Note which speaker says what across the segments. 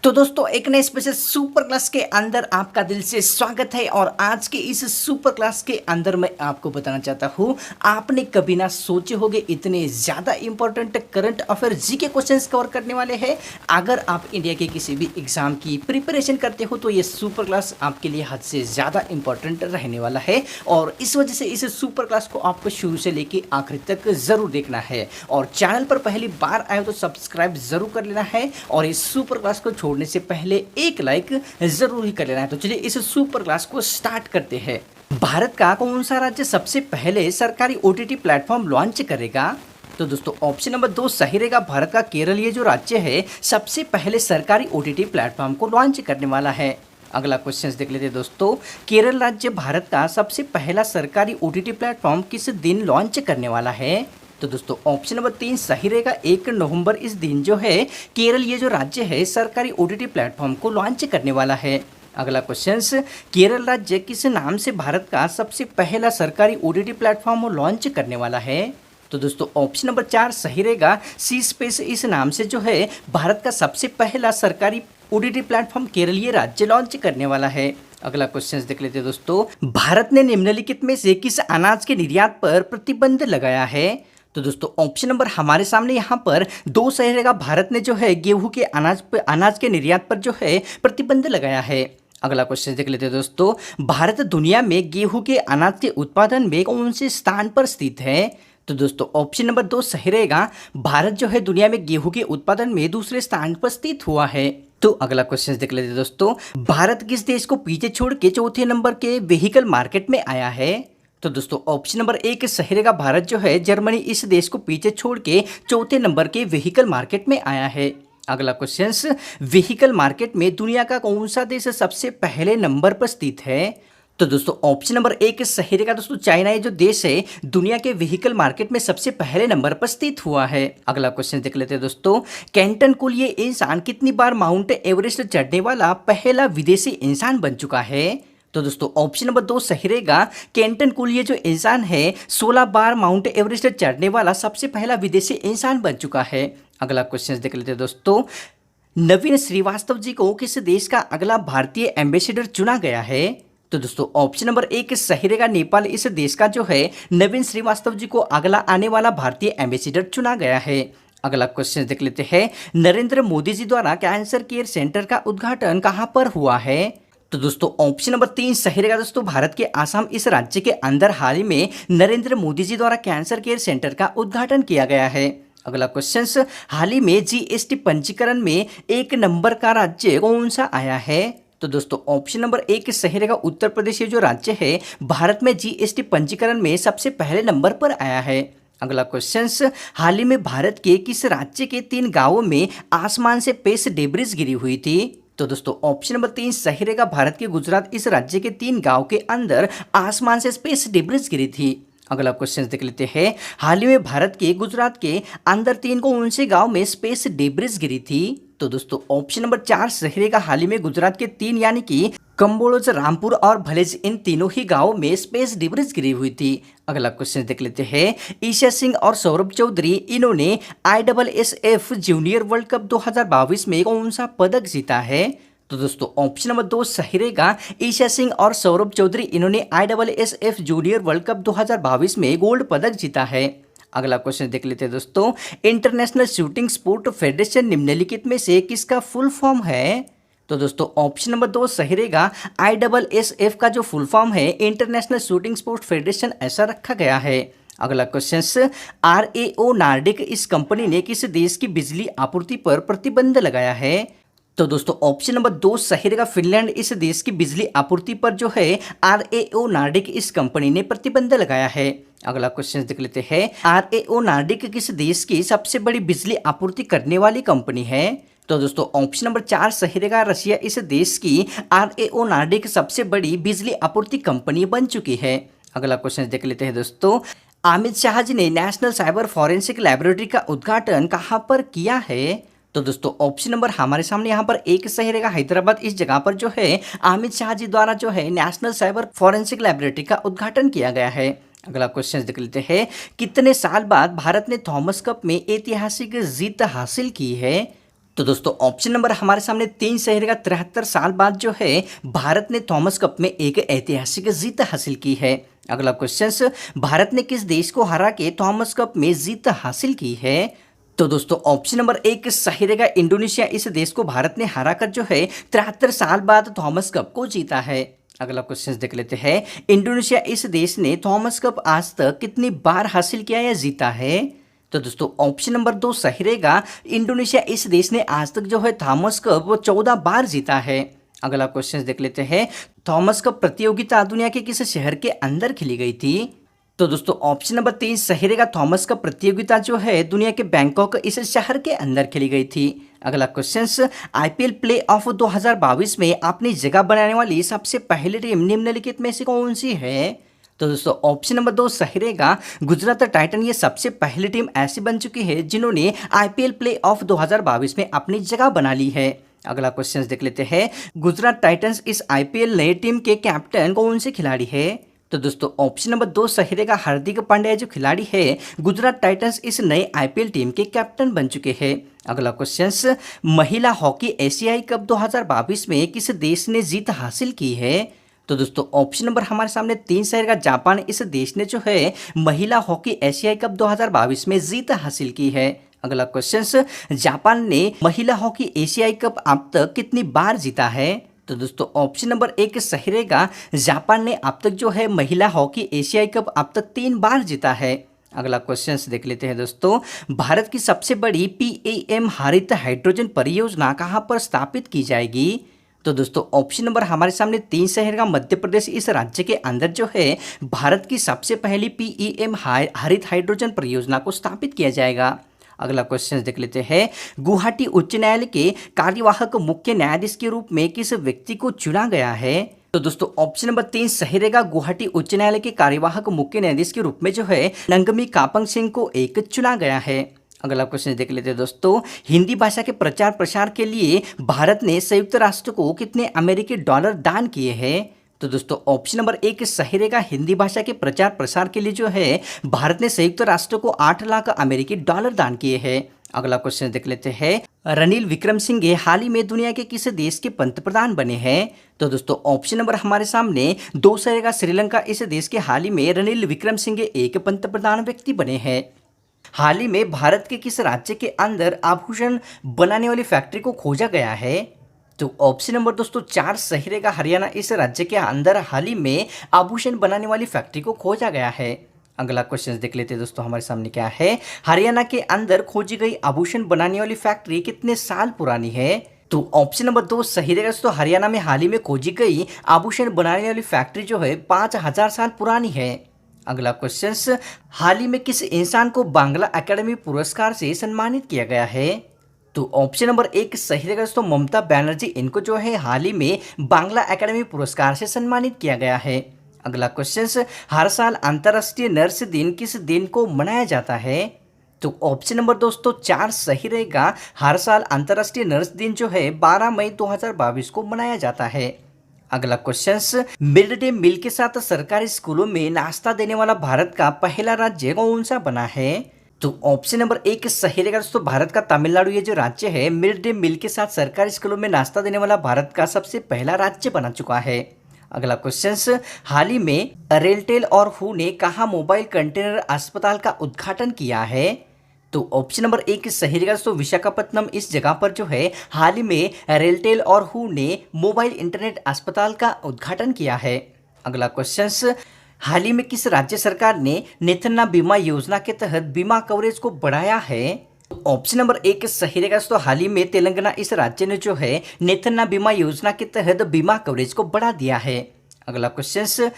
Speaker 1: तो दोस्तों एक नए स्पेशल सुपर क्लास के अंदर आपका दिल से स्वागत है। और आज के इस सुपर क्लास के अंदर मैं आपको बताना चाहता हूँ, आपने कभी ना सोचे होंगे इतने ज़्यादा important current affair GK questions cover करने वाले हैं। अगर आप इंडिया के किसी भी एग्जाम की प्रिपरेशन करते हो तो ये सुपर क्लास आपके लिए हद से ज़्यादा इंपॉर्टेंट रहने वाला है। और इस वजह से इस सुपर क्लास को आपको शुरू से लेके आखिर तक ज़रूर देखना है। और चैनल पर पहली बार आए हो तो सब्सक्राइब ज़रूर कर लेना है और इस सुपर क्लास को छोड़ने से पहले एक लाइक जरूर ही कर लेना है। तो चलिए इस सुपर क्लास को स्टार्ट करते हैं। भारत का कौन सा राज्य सबसे पहले सरकारी ओटीटी प्लेटफॉर्म लॉन्च करेगा? तो दोस्तों ऑप्शन नंबर 2 सही रहेगा। भारत का केरल ये जो राज्य है सबसे पहले सरकारी ओटीटी प्लेटफॉर्म को लॉन्च करने वाला है। अगला क्वेश्चन देख लेते हैं दोस्तों, केरल राज्य भारत का सबसे पहला सरकारी ओटीटी प्लेटफॉर्म किस दिन लॉन्च करने वाला है? तो दोस्तों ऑप्शन नंबर 3 सही रहेगा। 1 नवंबर इस दिन जो है केरल ये जो राज्य है सरकारी ओटीटी प्लेटफॉर्म को लॉन्च करने वाला है। अगला क्वेश्चन, केरल राज्य किस नाम से भारत का सबसे पहला सरकारी ओटीटी प्लेटफॉर्म लॉन्च करने वाला है? तो दोस्तों ऑप्शन नंबर 4 सही रहेगा। सी स्पेस इस नाम से जो है भारत का सबसे पहला सरकारी ओटीटी प्लेटफॉर्म केरल ये राज्य लॉन्च करने वाला है। अगला क्वेश्चन देख लेते हैं दोस्तों, भारत ने निम्नलिखित में से किस अनाज के निर्यात पर प्रतिबंध लगाया है? तो दोस्तों ऑप्शन नंबर हमारे सामने यहाँ पर 2 सही रहेगा। भारत ने जो है गेहूं के अनाज के निर्यात पर जो है प्रतिबंध लगाया है। अगला क्वेश्चन देख लेते हैं दोस्तों, भारत दुनिया में गेहूं के अनाज के उत्पादन में कौन से स्थान पर स्थित है? तो दोस्तों ऑप्शन नंबर 2 सही रहेगा। भारत जो है दुनिया में गेहूं के उत्पादन में दूसरे स्थान पर स्थित हुआ है। तो अगला क्वेश्चन देख लेते हैं दोस्तों, भारत किस देश को पीछे छोड़ के चौथे नंबर के व्हीकल मार्केट में आया है? तो दोस्तों ऑप्शन नंबर 1 सही रहेगा। भारत जो है जर्मनी इस देश को पीछे छोड़ के चौथे नंबर के व्हीकल मार्केट में आया है। अगला क्वेश्चन, व्हीकल मार्केट में दुनिया का कौन सा देश सबसे पहले नंबर पर स्थित है? तो दोस्तों ऑप्शन नंबर 1 सही रहेगा। दोस्तों चाइना ये जो देश है दुनिया के व्हीकल मार्केट में सबसे पहले नंबर पर स्थित हुआ है। अगला क्वेश्चन देख लेते हैं दोस्तों, कैंटन कुल ये इंसान कितनी बार माउंट एवरेस्ट चढ़ने वाला पहला विदेशी इंसान बन चुका है? तो दोस्तों ऑप्शन नंबर 2 सही रहेगा। केंटन कुल ये जो इंसान है 16 बार माउंट एवरेस्ट चढ़ने वाला सबसे पहला विदेशी इंसान बन चुका है। अगला क्वेश्चन देख लेते हैं दोस्तों, नवीन श्रीवास्तव जी को किस देश का अगला भारतीय एम्बेसडर चुना गया है? तो दोस्तों ऑप्शन नंबर 1 सही रहेगा। नेपाल इस देश का जो है नवीन श्रीवास्तव जी को अगला आने वाला भारतीय एम्बेसडर चुना गया है। अगला क्वेश्चन देख लेते हैं, नरेंद्र मोदी जी द्वारा कैंसर केयर सेंटर का उद्घाटन कहां पर हुआ है? तो दोस्तों ऑप्शन नंबर 3 सही रहेगा। दोस्तों भारत के आसाम इस राज्य के अंदर हाल ही में नरेंद्र मोदी जी द्वारा कैंसर केयर सेंटर का उद्घाटन किया गया है। अगला क्वेश्चन, हाल ही में जीएसटी पंजीकरण में 1 नंबर का राज्य कौन सा आया है? तो दोस्तों ऑप्शन नंबर 1 सही रहेगा। उत्तर प्रदेश ये जो राज्य है भारत में जीएसटी पंजीकरण में सबसे पहले नंबर पर आया है। अगला क्वेश्चन, हाल ही में भारत के किस राज्य के 3 गांवों में आसमान से स्पेस डेब्रिस गिरी हुई थी? तो दोस्तों ऑप्शन नंबर 3 सही रहेगा। भारत के गुजरात इस राज्य के 3 गांव के अंदर आसमान से स्पेस डेब्रिस गिरी थी। अगला क्वेश्चन देख लेते हैं, हाल ही में भारत के गुजरात के अंदर 3 कौन से गांव में स्पेस डेब्रिस गिरी थी? तो दोस्तों ऑप्शन नंबर 4 सही रहेगा। हाल ही में गुजरात के 3 यानी कि कंबोज, रामपुर और भलेज इन तीनों ही गांवों में स्पेस डेब्रिस गिरी हुई थी। अगला क्वेश्चन देख लेते हैं, ईशा सिंह और सौरभ चौधरी इन्होंने ISSF जूनियर वर्ल्ड कप 2022 में कौन सा पदक जीता है? तो दोस्तों ऑप्शन नंबर 2 सही रहेगा। ईशा सिंह और सौरभ चौधरी इन्होंने ISSF जूनियर वर्ल्ड कप 2022 में गोल्ड पदक जीता है। अगला क्वेश्चन देख लेते हैं दोस्तों, इंटरनेशनल शूटिंग स्पोर्ट फेडरेशन निम्नलिखित में से किसका फुल फॉर्म है? तो दोस्तों ऑप्शन नंबर 2 सही रहेगा। ISSF का जो फुल फॉर्म है इंटरनेशनल शूटिंग स्पोर्ट फेडरेशन ऐसा रखा गया है। अगला क्वेश्चन, RAO नार्डिक इस कंपनी ने किस देश की बिजली आपूर्ति पर प्रतिबंध लगाया है? तो दोस्तों ऑप्शन नंबर 2 सही रहेगा। फिनलैंड इस देश की बिजली आपूर्ति पर जो है RAO नार्डिक इस कंपनी ने प्रतिबंध लगाया है। अगला क्वेश्चन देख लेते हैं, RAO नार्डिक किस देश की सबसे बड़ी बिजली आपूर्ति करने वाली कंपनी है? तो दोस्तों ऑप्शन नंबर 4 सही रहेगा। रशिया इस देश की RAO नार्डिक सबसे बड़ी बिजली आपूर्ति कंपनी बन चुकी है। अगला क्वेश्चन देख लेते हैं दोस्तों, अमित शाह जी ने नेशनल साइबर फॉरेंसिक लैबोरेटरी का उद्घाटन कहाँ पर किया है? तो दोस्तों ऑप्शन नंबर हमारे सामने यहाँ पर 1 सही रहेगा। हैदराबाद इस जगह पर जो है अमित शाह जी द्वारा जो है नेशनल साइबर फॉरेंसिक लैबोरेटरी का उद्घाटन किया गया है। अगला क्वेश्चन देख लेते हैं, कितने साल बाद भारत ने थॉमस कप में ऐतिहासिक जीत हासिल की है? तो दोस्तों ऑप्शन नंबर हमारे सामने 3 सही रहेगा। 73 साल बाद जो है भारत ने थॉमस कप में एक ऐतिहासिक जीत हासिल की है। अगला क्वेश्चन, भारत ने किस देश को हरा के थॉमस कप में जीत हासिल की है? तो दोस्तों ऑप्शन नंबर 1 सही रहेगा। इंडोनेशिया इस देश को भारत ने हराकर जो है 73 साल बाद थॉमस कप को जीता है। अगला क्वेश्चन देख लेते हैं, इंडोनेशिया इस देश ने थॉमस कप आज तक कितनी बार हासिल किया या जीता है? तो दोस्तों ऑप्शन नंबर 2 सही रहेगा। इंडोनेशिया इस देश ने आज तक जो है थॉमस कप 14 बार जीता है। अगला क्वेश्चन देख लेते हैं, थॉमस कप प्रतियोगिता दुनिया के किस शहर के अंदर खेली गई थी? तो दोस्तों ऑप्शन नंबर 3 सही रहेगा। थॉमस कप प्रतियोगिता जो है दुनिया के बैंकॉक इस शहर के अंदर खेली गई थी। अगला क्वेश्चन, आईपीएल प्ले ऑफ 2022 में अपनी जगह बनाने वाली सबसे पहली टीम निम्नलिखित में से कौन सी है? तो दोस्तों ऑप्शन नंबर 2 सही रहेगा। गुजरात टाइटन ये सबसे पहली टीम ऐसी बन चुकी है जिन्होंने आईपीएल प्ले ऑफ 2022 में अपनी जगह बना ली है। अगला क्वेश्चन देख लेते हैं, गुजरात टाइटंस इस आईपीएल नई टीम के कैप्टन कौन से खिलाड़ी है? तो दोस्तों ऑप्शन नंबर 2 सही रहेगा। हार्दिक पांड्या जो खिलाड़ी है गुजरात टाइटंस इस नए आईपीएल टीम के कैप्टन बन चुके हैं। अगला क्वेश्चन, महिला हॉकी एशियाई कप 2022 में किस देश ने जीत हासिल की है? तो दोस्तों ऑप्शन नंबर हमारे सामने 3 सही रहेगा। जापान इस देश ने जो है महिला हॉकी एशियाई कप 2022 में जीत हासिल की है। अगला क्वेश्चन, जापान ने महिला हॉकी एशियाई कप अब तक कितनी बार जीता है? तो दोस्तों ऑप्शन नंबर 1 सही रहेगा। जापान ने अब तक जो है महिला हॉकी एशियाई कप अब तक 3 बार जीता है। अगला क्वेश्चन देख लेते हैं दोस्तों, भारत की सबसे बड़ी पीएम हरित हाइड्रोजन परियोजना कहां पर स्थापित की जाएगी? तो दोस्तों ऑप्शन नंबर हमारे सामने 3 सही रहेगा। मध्य प्रदेश इस राज्य के अंदर जो है भारत की सबसे पहली पीएम हरित हाइड्रोजन परियोजना को स्थापित किया जाएगा। अगला क्वेश्चन देख लेते हैं, गुवाहाटी उच्च न्यायालय के कार्यवाहक मुख्य न्यायाधीश के रूप में किस व्यक्ति को चुना गया है? तो दोस्तों ऑप्शन नंबर 3 सही रहेगा। गुवाहाटी उच्च न्यायालय के कार्यवाहक मुख्य न्यायाधीश के रूप में जो है नंगमी कापंग सिंह को एक चुना गया है। अगला क्वेश्चन देख लेते हैं दोस्तों, हिंदी भाषा के प्रचार प्रसार के लिए भारत ने संयुक्त राष्ट्र को कितने अमेरिकी डॉलर दान किए हैं? तो दोस्तों ऑप्शन नंबर 1 सही रहेगा। हिंदी भाषा के प्रचार प्रसार के लिए जो है भारत ने संयुक्त राष्ट्र को 8 लाख अमेरिकी डॉलर दान किए हैं। अगला क्वेश्चन देख लेते हैं, रणील विक्रमसिंघे हाल ही में दुनिया के किस देश के पंतप्रधान बने हैं? तो दोस्तों ऑप्शन नंबर हमारे सामने 2 सही रहेगा। श्रीलंका इस देश के हाल ही में रणील विक्रमसिंघे एक पंतप्रधान व्यक्ति बने हैं। हाल ही में भारत के किस राज्य के अंदर आभूषण बनाने वाली फैक्ट्री को खोजा गया है? तो ऑप्शन नंबर दोस्तों 4 सही रहेगा। हरियाणा इस राज्य के अंदर हाल ही में आभूषण बनाने वाली फैक्ट्री को खोजा गया है। अगला क्वेश्चन देख लेते हैं दोस्तों, हमारे सामने क्या है, हरियाणा के अंदर खोजी गई आभूषण बनाने वाली फैक्ट्री कितने साल पुरानी है? तो ऑप्शन नंबर 2 सही रहेगा दोस्तों। हरियाणा में हाल ही में खोजी गई आभूषण बनाने वाली फैक्ट्री जो है 5000 साल पुरानी है। अगला क्वेश्चन, हाल ही में किस इंसान को बांग्ला एकेडमी पुरस्कार से सम्मानित किया गया है? तो ऑप्शन नंबर 1 सही रहेगा दोस्तों। ममता बनर्जी, इनको जो है हाल ही में बांग्ला एकेडमी पुरस्कार से सम्मानित किया गया है। अगला क्वेश्चन, हर साल अंतर्राष्ट्रीय नर्स दिन किस दिन को मनाया जाता है? तो ऑप्शन नंबर दोस्तों 4 सही रहेगा। हर साल अंतर्राष्ट्रीय नर्स दिन जो है 12 मई 2022 को मनाया जाता है। अगला क्वेश्चन, मिड डे मील के साथ सरकारी स्कूलों में नाश्ता देने वाला भारत का पहला राज्य कौन सा बना है? तो ऑप्शन नंबर 1 सही रहेगा दोस्तों। भारत का तमिलनाडु ये जो राज्य है मिड डे मील के साथ सरकारी स्कूलों में नाश्ता देने वाला भारत का सबसे पहला राज्य बना चुका है। अगला क्वेश्चन, हाल ही में रेलटेल और हु ने कहा मोबाइल कंटेनर अस्पताल का उद्घाटन किया है? तो ऑप्शन नंबर 1 सही रहेगा दोस्तों। विशाखापट्टनम इस जगह पर जो है हाल ही में रेलटेल और हु ने मोबाइल इंटरनेट अस्पताल का उद्घाटन किया है। अगला क्वेश्चन, हाल ही में किस राज्य सरकार ने नेतन्ना बीमा योजना के तहत बीमा कवरेज को बढ़ाया है? ऑप्शन नंबर 1 सही रहेगा दोस्तों। हाल ही में तेलंगाना इस राज्य ने जो है नेतन्ना बीमा योजना के तहत बीमा कवरेज को बढ़ा दिया है। अगला क्वेश्चन,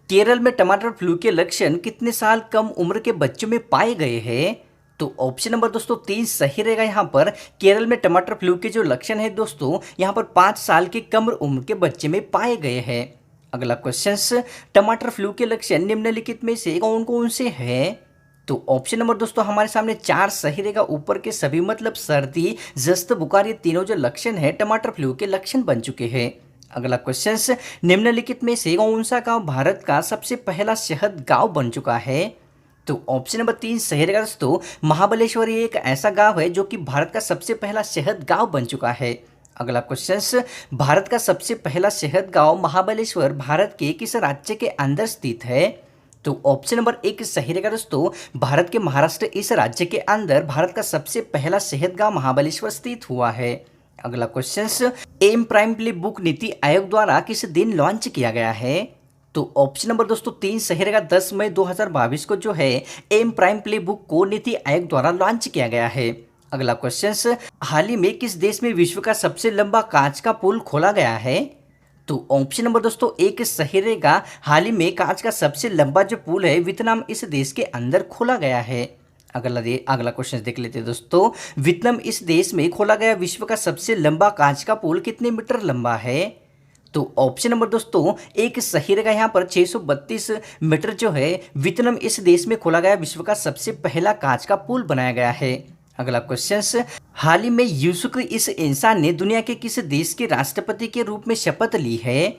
Speaker 1: केरल में टमाटर फ्लू के लक्षण कितने साल कम उम्र के बच्चों में पाए गए हैं? तो ऑप्शन नंबर दोस्तों 3 सही रहेगा। यहाँ पर केरल में टमाटर फ्लू के जो लक्षण है दोस्तों यहाँ पर 5 साल के कम उम्र के बच्चे में पाए गए हैं। अगला क्वेश्चन, टमाटर फ्लू के लक्षण निम्नलिखित में से कौन कौन से हैं? तो ऑप्शन नंबर दोस्तों हमारे सामने 4 सही रहेगा। ऊपर के सभी मतलब सर्दी, जस्त, बुखार ये तीनों जो लक्षण है टमाटर फ्लू के लक्षण बन चुके हैं। अगला क्वेश्चन, निम्नलिखित में से कौन सा गांव भारत का सबसे पहला शहद गांव बन चुका है? तो ऑप्शन नंबर 3 सही रहेगा दोस्तों, महाबलेश्वर ये एक ऐसा गांव है जो कि भारत का सबसे पहला शहद गांव बन चुका है। अगला क्वेश्चन, भारत का सबसे पहला शहद गांव महाबलेश्वर भारत के किस राज्य के अंदर स्थित है? तो ऑप्शन नंबर 1 सही रहेगा दोस्तों, भारत के महाराष्ट्र इस राज्य के अंदर भारत का सबसे पहला शहद गांव महाबलेश्वर स्थित हुआ है। अगला question, M prime play book NITI Aayog द्वारा किस दिन लॉन्च किया गया है? तो ऑप्शन नंबर दोस्तों 3 सही रहेगा, 10 मई 2022 को जो है एम प्राइम प्ले बुक को नीति आयोग द्वारा लॉन्च किया गया है। अगला क्वेश्चन, हाल ही में किस देश में विश्व का सबसे लंबा कांच का पुल खोला गया है? तो ऑप्शन नंबर दोस्तों 1 सही रहेगा, हाल ही में कांच का सबसे लंबा जो पुल है वियतनाम इस देश के अंदर खोला गया है। अगला क्वेश्चन देख लेते हैं दोस्तों, वियतनाम इस देश में खोला गया विश्व का सबसे लंबा कांच का पुल कितने मीटर लंबा है? तो ऑप्शन नंबर दोस्तों 1 सही रहेगा, यहाँ पर 632 मीटर जो है वियतनाम इस देश में खोला गया विश्व का सबसे पहला कांच का पुल बनाया गया है। अगला क्वेश्चन, हाल ही में यूसुफ इस इंसान ने दुनिया के किस देश के राष्ट्रपति के रूप में शपथ ली है?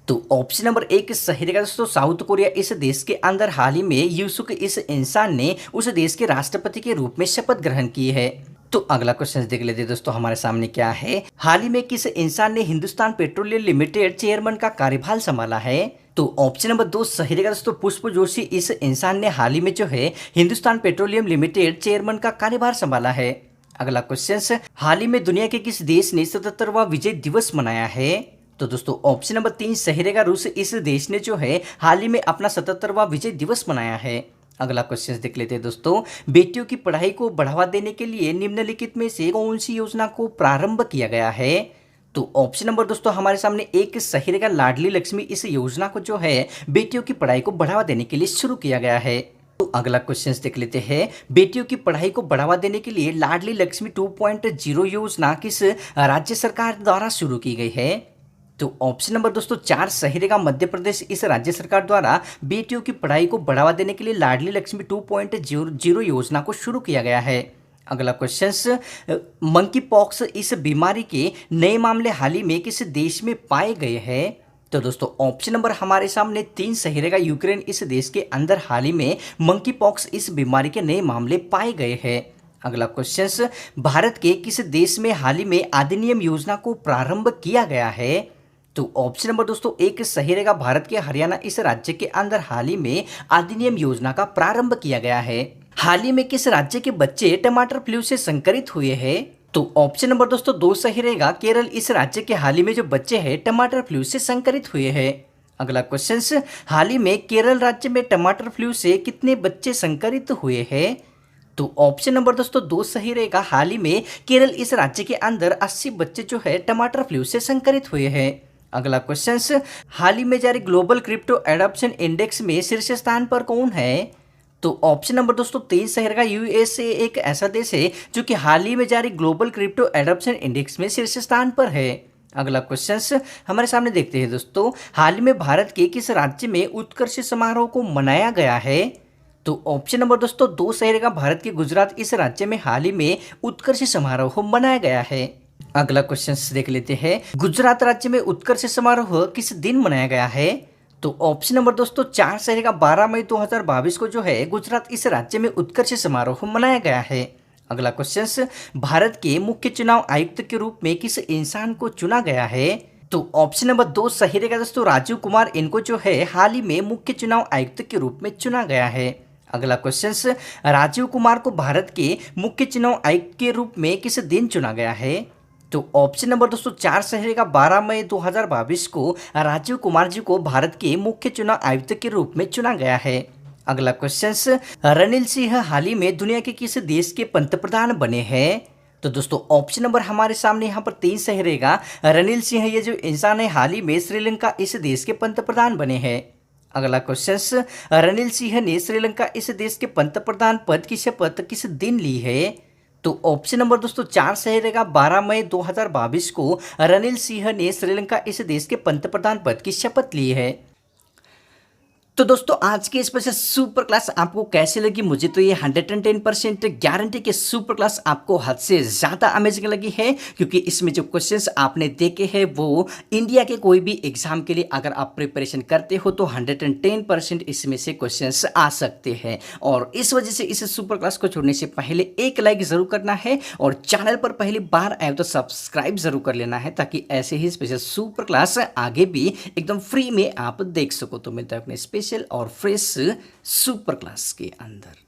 Speaker 1: तो ऑप्शन नंबर 1 सही रहेगा दोस्तों, साउथ कोरिया इस देश के अंदर हाल ही में यूसुफ इस इंसान ने उस देश के राष्ट्रपति के रूप में शपथ ग्रहण की है। तो अगला क्वेश्चन देख लेते हैं दोस्तों, हमारे सामने क्या है, हाल ही में किस इंसान ने हिंदुस्तान पेट्रोलियम लिमिटेड चेयरमैन का कार्यभार संभाला है? तो ऑप्शन नंबर 2 सही रहेगा दोस्तों, पुष्प जोशी इस इंसान ने हाल ही में जो है हिंदुस्तान पेट्रोलियम लिमिटेड चेयरमैन का कार्यभार संभाला है। अगला क्वेश्चन, हाल ही में दुनिया के किस देश ने 77वां विजय दिवस मनाया है? तो दोस्तों ऑप्शन नंबर 3 सही रहेगा, रूस इस देश ने जो है हाल ही में अपना 77वां विजय दिवस मनाया है। अगला क्वेश्चन देख लेते हैं दोस्तों, बेटियों की पढ़ाई को बढ़ावा देने के लिए निम्नलिखित में से कौन सी योजना को प्रारंभ किया गया है? तो ऑप्शन नंबर दोस्तों हमारे सामने 1 सही रहेगा, लाडली लक्ष्मी इस योजना को जो है बेटियों की पढ़ाई को बढ़ावा देने के लिए शुरू किया गया है। तो अगला क्वेश्चन देख लेते हैं, बेटियों की पढ़ाई को बढ़ावा देने के लिए लाडली लक्ष्मी 2.0 योजना किस राज्य सरकार द्वारा शुरू की गई है? तो ऑप्शन नंबर दोस्तों 4 सही रहेगा, मध्य प्रदेश इस राज्य सरकार द्वारा बेटियों की पढ़ाई को बढ़ावा देने के लिए लाडली लक्ष्मी 2.0 योजना को शुरू किया गया है। अगला क्वेश्चन, मंकी पॉक्स इस बीमारी के नए मामले हाल ही में किस देश में पाए गए हैं? तो दोस्तों ऑप्शन नंबर हमारे सामने 3 सही रहेगा, यूक्रेन इस देश के अंदर हाल ही में मंकी पॉक्स इस बीमारी के नए मामले पाए गए हैं। अगला क्वेश्चन, भारत के किस देश में हाल ही में अधिनियम योजना को प्रारंभ किया गया है? तो ऑप्शन नंबर दोस्तों 1 सही रहेगा, भारत के हरियाणा इस राज्य के अंदर हाल ही में अधिनियम योजना का प्रारंभ किया गया है। हाल ही में किस राज्य के बच्चे टमाटर फ्लू से संक्रमित हुए हैं? तो ऑप्शन नंबर दोस्तों 2 सही रहेगा, केरल इस राज्य के हाल ही में जो बच्चे हैं टमाटर फ्लू से संक्रमित हुए हैं। अगला क्वेश्चन, हाल ही में केरल राज्य में टमाटर फ्लू से कितने बच्चे संक्रमित हुए हैं? तो ऑप्शन नंबर दोस्तों 2 सही रहेगा, हाल ही में केरल इस राज्य के अंदर 80 बच्चे जो है टमाटर फ्लू से संक्रमित हुए हैं। अगला क्वेश्चन, हाल ही में जारी ग्लोबल क्रिप्टो एडॉप्शन इंडेक्स में शीर्ष स्थान पर कौन है? तो ऑप्शन नंबर दोस्तों 3 सही रहेगा, यूएसए एक ऐसा देश है जो कि हाल ही में जारी ग्लोबल क्रिप्टो एडॉप्शन इंडेक्स में शीर्ष स्थान पर है। अगला क्वेश्चन हमारे सामने देखते हैं दोस्तों, हाल ही में भारत के किस राज्य में उत्कर्ष समारोह को मनाया गया है? तो ऑप्शन नंबर दोस्तों 2 सही रहेगा, भारत के गुजरात इस राज्य में हाल ही में उत्कर्ष समारोह मनाया गया है। अगला क्वेश्चन देख लेते हैं, गुजरात राज्य में उत्कर्ष समारोह किस दिन मनाया गया है? तो ऑप्शन नंबर दोस्तों 4 सही रहेगा, 12 मई 2022 को जो है गुजरात इस राज्य में उत्कर्ष समारोह मनाया गया है। अगला क्वेश्चन, भारत के मुख्य चुनाव आयुक्त के रूप में किस इंसान को चुना गया है? तो ऑप्शन नंबर 2 सही रहेगा दोस्तों, राजीव कुमार इनको जो है हाल ही में मुख्य चुनाव आयुक्त के रूप में चुना गया है। अगला क्वेश्चन, राजीव कुमार को भारत के मुख्य चुनाव आयुक्त के रूप में किस दिन चुना गया है? तो ऑप्शन नंबर दोस्तों 4 सही रहेगा, 12 मई 2022 को राजीव कुमार जी को भारत के मुख्य चुनाव आयुक्त के रूप में चुना गया है। अगला क्वेश्चन, रणनील सिंह हाल ही में दुनिया के किस देश के पंतप्रधान बने हैं? तो दोस्तों ऑप्शन नंबर हमारे सामने यहाँ पर 3 सही रहेगा, रणनील सिंह ये जो इंसान है हाल ही में श्रीलंका इस देश के पंतप्रधान बने हैं। अगला क्वेश्चन, रणनील सिंह ने श्रीलंका इस देश के पंतप्रधान पद की शपथ किस दिन ली है? तो ऑप्शन नंबर दोस्तों 4 सही रहेगा, 12 मई 2022 को रणनील सिंह ने श्रीलंका इस देश के पंतप्रधान पद की शपथ ली है। तो दोस्तों आज की स्पेशल सुपर क्लास आपको कैसी लगी? मुझे तो ये 110% गारंटी कि सुपर क्लास आपको हद से ज़्यादा अमेजिंग लगी है, क्योंकि इसमें जो क्वेश्चंस आपने देखे हैं वो इंडिया के कोई भी एग्जाम के लिए अगर आप प्रिपरेशन करते हो तो 110% इसमें से क्वेश्चंस आ सकते हैं। और इस वजह से इस सुपर क्लास को छोड़ने से पहले एक लाइक ज़रूर करना है और चैनल पर पहली बार आए तो सब्सक्राइब ज़रूर कर लेना है, ताकि ऐसे ही स्पेशल सुपर क्लास आगे भी एकदम फ्री में आप देख सको। तो मिलता है अपने स्पेशल और फ्रेश सुपर क्लास के अंदर।